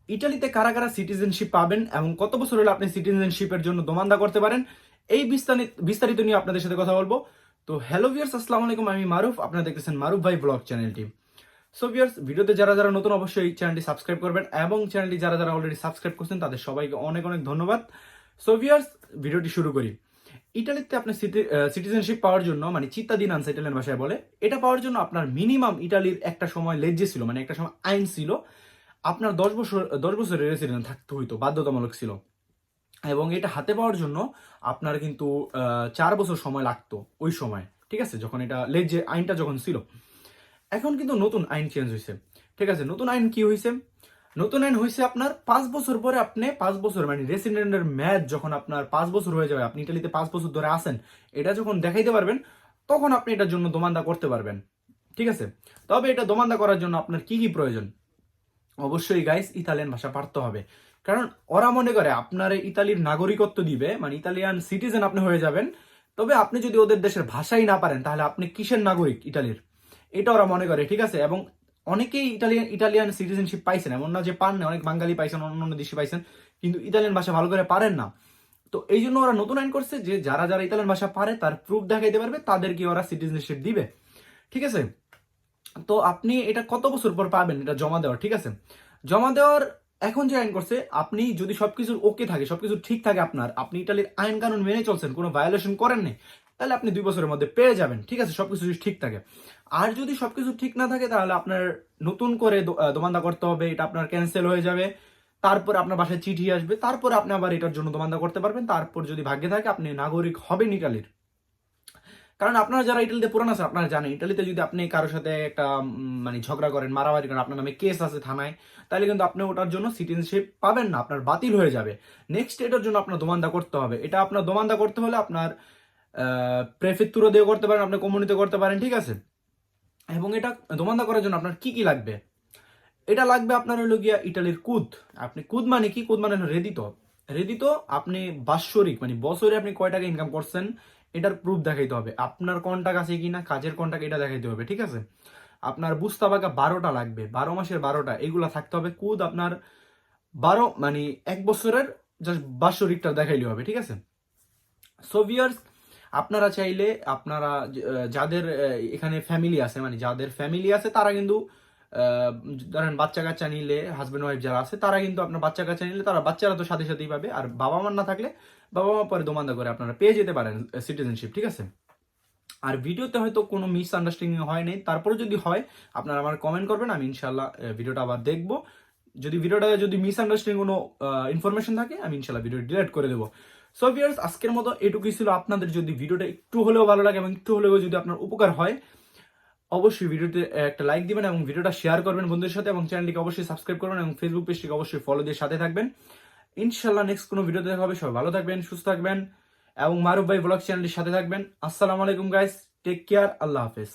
ইটালিতে কারা কারা সিটিজেনশিপ পাবেন এবং কত বছর হলে আপনি সিটিজেনশিপের জন্য দোমান্দা করতে পারেন, এই বিস্তারিত নিয়ে আপনাদের সাথে কথা বলবো। তো হ্যালো ভিউয়ার্স, আসসালামু আলাইকুম, আমি মারুফ, আপনারা দেখতেছেন মারুফ ভাই ব্লগ চ্যানেলটি। সো ভিউয়ার্স, ভিডিওতে যারা যারা নতুন অবশ্যই এই চ্যানেলটি সাবস্ক্রাইব করবেন এবং চ্যানেলটি যারা যারা অলরেডি সাবস্ক্রাইব করছেন তাদের সবাইকে অনেক অনেক ধন্যবাদ। সো ভিউয়ার্স, ভিডিওটি শুরু করি। ইটালিতে আপনি সিটিজেনশিপ পাওয়ার জন্য, মানে চিত্তাদিনান্স ইটালিয়ান ভাষায় বলে, এটা পাওয়ার জন্য আপনার মিনিমাম ইটালির একটা সময় লেজে ছিল, মানে একটা সময় আইন ছিল আপনার 10 বছরের রেসিডেন্ট থাকতে হইতো, বাধ্যতামূলক ছিল। এবং এটা হাতে পাওয়ার জন্য আপনার কিন্তু 4 বছর সময় লাগতো ওই সময়, ঠিক আছে, যখন এটা লেজে আইনটা যখন ছিল। এখন কিন্তু নতুন আইন চেঞ্জ হয়েছে, ঠিক আছে। নতুন আইন কি হয়েছে? নতুন আইন হয়েছে আপনার 5 বছর পরে আপনি 5 বছর, মানে রেসিডেন্টের মেয়াদ যখন আপনার 5 বছর হয়ে যাবে, আপনি ইটালিতে 5 বছর ধরে আসেন, এটা যখন দেখাইতে পারবেন তখন আপনি এটার জন্য দোমান্দা করতে পারবেন, ঠিক আছে। তবে এটা দোমান্দা করার জন্য আপনার কি কি প্রয়োজন? অবশ্যই গাইস, ইতালিয়ান ভাষা পারতে হবে। কারণ ওরা মনে করে আপনার ইতালির নাগরিকত্ব দিবে, মানে ইতালিয়ান সিটিজেন আপনি হয়ে যাবেন। তবে আপনি যদি ওদের দেশের ভাষাই না পারেন তাহলে আপনি কিসের নাগরিক ইতালির, এটা ওরা মনে করে, ঠিক আছে। এবং অনেকেই ইটালিয়ান সিটিজেনশিপ পাইছেন, এমন না যে পান না, অনেক বাঙালি পাইছেন, অন্য দেশে পাইছেন, কিন্তু ইতালিয়ান ভাষা ভালো করে পারেন না। তো এই জন্য ওরা নতুন আইন করছে যে যারা যারা ইতালিয়ান ভাষা পারে তার প্রুফ দেখাইতে পারবে, তাদেরকে ওরা সিটিজেনশিপ দিবে, ঠিক আছে। তো আপনি এটা কত বছর পর পাবেন এটা জমা দেওয়ার, ঠিক আছে। জমা দেওয়ার এখন যে আইন করছে, আপনি যদি সবকিছু ওকে থাকে, সবকিছু ঠিক থাকে, আপনি ইটালির আইন কানুন মেনে চলছেন, কোনো ভায়োলেশন করেন নাই, তাহলে আপনি 2 বছরের মধ্যে পেয়ে যাবেন, ঠিক আছে, সবকিছু যদি ঠিক থাকে। আর যদি সবকিছু ঠিক না থাকে তাহলে আপনার নতুন করে দোমান্দা করতে হবে, এটা আপনার ক্যান্সেল হয়ে যাবে। তারপর আপনার বাসায় চিঠি আসবে, তারপর আপনি আবার এটার জন্য দোমান্দা করতে পারবেন। তারপর যদি ভাগ্যে থাকে আপনি নাগরিক হবেন ইটালির। কারণ আপনারা যারা ইটালিতে পুরান আছে আপনারা জানেন, ইটালিতে যদি আপনি কারোর সাথে একটা মানে ঝগড়া করেন, মারামারি করেন, আপনার নামে কেস আছে থানায়, তাহলে কিন্তু আপনি ওটার জন্য সিটিজেনশিপ পাবেন না, আপনার বাতিল হয়ে যাবে। নেক্সট এটার জন্য আপনার দোমান্দা করতে হবে। এটা আপনার দোমান্দা করতে হলে আপনার প্রেফেক্টুরো দিয়ে করতে পারেন, আপনি কমিউনিতে করতে পারেন, ঠিক আছে। এবং এটা দোমান্দা করার জন্য আপনার কি কি লাগবে? এটা লাগবে আপনার হলো গিয়া ইটালির কুদ। আপনি কুদ মানে কি? কুদ মানে হলো রেদিতো। রেদিতো আপনি বাৎসরিক, মানে বছরে আপনি কয় টাকা ইনকাম করছেন এটার প্রুফ দেখাইতে হবে। আপনার কন্টাক্ট আছে কিনা, কাজের কন্টাক্ট, এটা দেখাইতে হবে, ঠিক আছে। আপনার বুস্তাবাকা 12টা লাগবে, 12 মাসের 12টা, এগুলা থাকতে হবে। কুদ আপনার 12, মানে 1 বছরের জাস্ট বাৎসরিকটা দেখাইলে হবে, ঠিক আছে। সো ভিউয়ার্স, আপনারা চাইলে আপনারা যাদের এখানে ফ্যামিলি আছে, মানে যাদের ফ্যামিলি আছে তারা কিন্তু আহ, ধরেন বাচ্চা কাচ্চা নিলে, হাজবেন্ড ওয়াইফ যারা আছে তারা কিন্তু আপনার বাচ্চা কাচ্চা নিলে তারা বাচ্চারা তো সাথে সাথেই পাবে। আর বাবা মা না থাকলে বাবা মা পরে দোমান্দা করে আপনারা পেয়ে যেতে পারেন সিটিজেনশিপ, ঠিক আছে। আর ভিডিওতে হয়তো কোনো মিসআন্ডারস্ট্যান্ডিং হয় নাই, তারপরে যদি হয় আপনারা আমার কমেন্ট করবেন, আমি ইনশাল্লাহ ভিডিওটা আবার দেখবো। যদি ভিডিওটা যদি মিসআন্ডারস্ট্যান্ডিং কোনো ইনফরমেশন থাকে আমি ইনশাল্লাহ ভিডিও ডিলিট করে দেবো। সো ভিউয়ার্স, আজকের মতো এটুকুই ছিল। আপনাদের যদি ভিডিওটা একটু হলেও ভালো লাগে এবং একটু হলেও যদি আপনার উপকার হয়, অবশ্যই ভিডিওতে একটা লাইক দিবেন এবং ভিডিওটা শেয়ার করবেন বন্ধুদের সাথে, এবং চ্যানেলটিকে অবশ্যই সাবস্ক্রাইব করবেন এবং ফেসবুক পেজটিকে অবশ্যই ফলো দিয়ে সাথে থাকবেন। ইনশাল্লাহ নেক্সট কোনো ভিডিওতে দেখা হবে। সবাই ভালো থাকবেন, সুস্থ থাকবেন এবং মারুফ ভাই ব্লগ চ্যানেলটির সাথে থাকবেন। আসসালামু আলাইকুম গাইস, টেক কেয়ার, আল্লাহ হাফেজ।